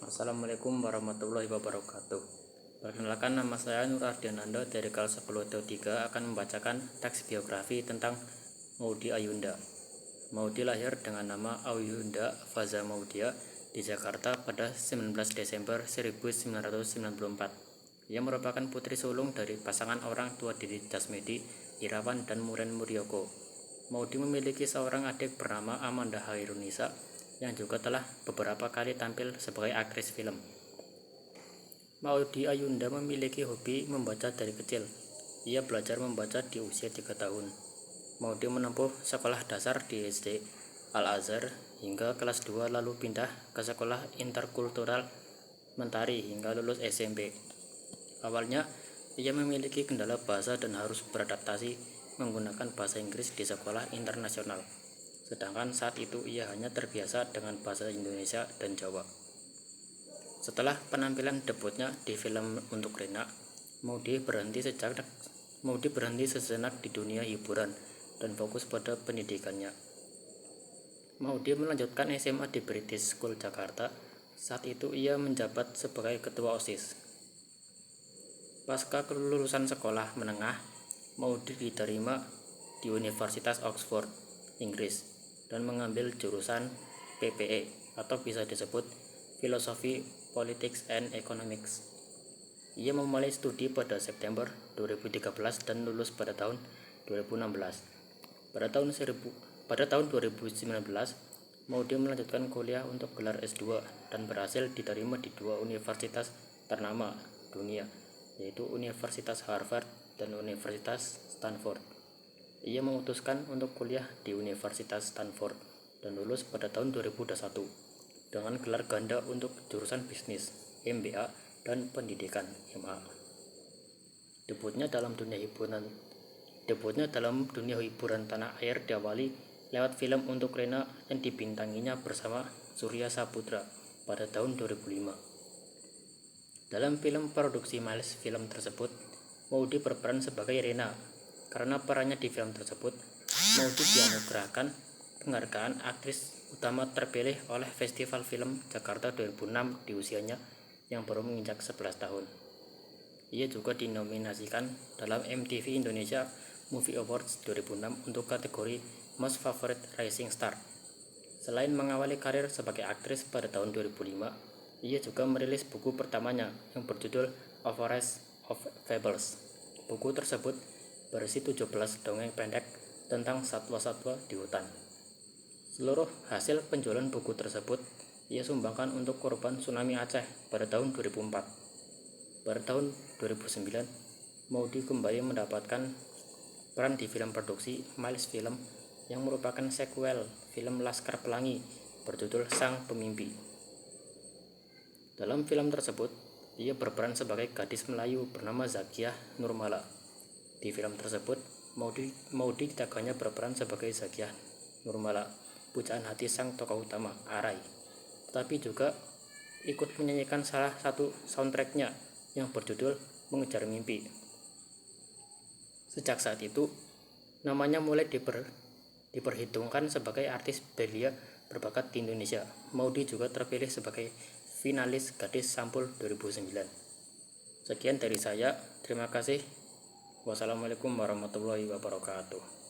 Assalamualaikum warahmatullahi wabarakatuh. Perkenalkan, nama saya Nur Ardiananda dari kelas 10-3 akan membacakan teks biografi tentang Maudy Ayunda. Maudy lahir dengan nama Ayunda Faza Maudia di Jakarta pada 19 Desember 1994. Ia merupakan putri sulung dari pasangan orang tua Didi Dasmedi, Irawan, dan Muren Muryoko. Maudy memiliki seorang adik bernama Amanda Hairunisa yang juga telah beberapa kali tampil sebagai aktris film. Maudy Ayunda memiliki hobi membaca dari kecil. Ia belajar membaca di usia 3 tahun. Maudy menempuh sekolah dasar di SD Al-Azhar hingga kelas 2, lalu pindah ke sekolah interkultural Mentari hingga lulus SMP. Awalnya, ia memiliki kendala bahasa dan harus beradaptasi menggunakan bahasa Inggris di sekolah internasional. Sedangkan saat itu ia hanya terbiasa dengan bahasa Indonesia dan Jawa. Setelah penampilan debutnya di film Untuk Rena, Maudy berhenti sejenak di dunia hiburan dan fokus pada pendidikannya. Maudy melanjutkan SMA di British School Jakarta. Saat itu ia menjabat sebagai ketua OSIS. Pasca kelulusan sekolah menengah, Maudy diterima di Universitas Oxford, Inggris, dan mengambil jurusan PPE atau bisa disebut Filosofi, Politics and Economics. Ia memulai studi pada September 2013 dan lulus pada tahun 2016. Pada tahun 2019, Maudy melanjutkan kuliah untuk gelar S2 dan berhasil diterima di 2 universitas ternama dunia, yaitu Universitas Harvard dan Universitas Stanford. Ia memutuskan untuk kuliah di Universitas Stanford dan lulus pada tahun 2021 dengan gelar ganda untuk jurusan bisnis MBA dan pendidikan MA. Debutnya dalam dunia hiburan tanah air diawali lewat film Untuk Rena yang dibintanginya bersama Surya Saputra pada tahun 2005. Dalam film produksi Miles Film tersebut, Maudy berperan sebagai Rena. Karena perannya di film tersebut, Maudy dianugerahkan penghargaan aktris utama terpilih oleh Festival Film Jakarta 2006 di usianya yang baru menginjak 11 tahun. Ia juga dinominasikan dalam MTV Indonesia Movie Awards 2006 untuk kategori Most Favorite Rising Star. Selain mengawali karir sebagai aktris pada tahun 2005, ia juga merilis buku pertamanya yang berjudul A Forest of Fables. Buku tersebut berisi 17 dongeng pendek tentang satwa-satwa di hutan. Seluruh hasil penjualan buku tersebut ia sumbangkan untuk korban tsunami Aceh pada tahun 2004. Pada tahun 2009, Maudy kembali mendapatkan peran di film produksi Miles Film yang merupakan sequel film Laskar Pelangi berjudul Sang Pemimpi. Dalam film tersebut, ia berperan sebagai gadis Melayu bernama Zakiah Nurmala. Di film tersebut, Maudy ditaganya berperan sebagai Zakiah Nurmala, pujaan hati sang tokoh utama, Arai. Tetapi juga ikut menyanyikan salah satu soundtracknya yang berjudul Mengejar Mimpi. Sejak saat itu, namanya mulai diperhitungkan sebagai artis belia berbakat di Indonesia. Maudy juga terpilih sebagai finalis Gadis Sampul 2009. Sekian dari saya, terima kasih. Wassalamualaikum warahmatullahi wabarakatuh.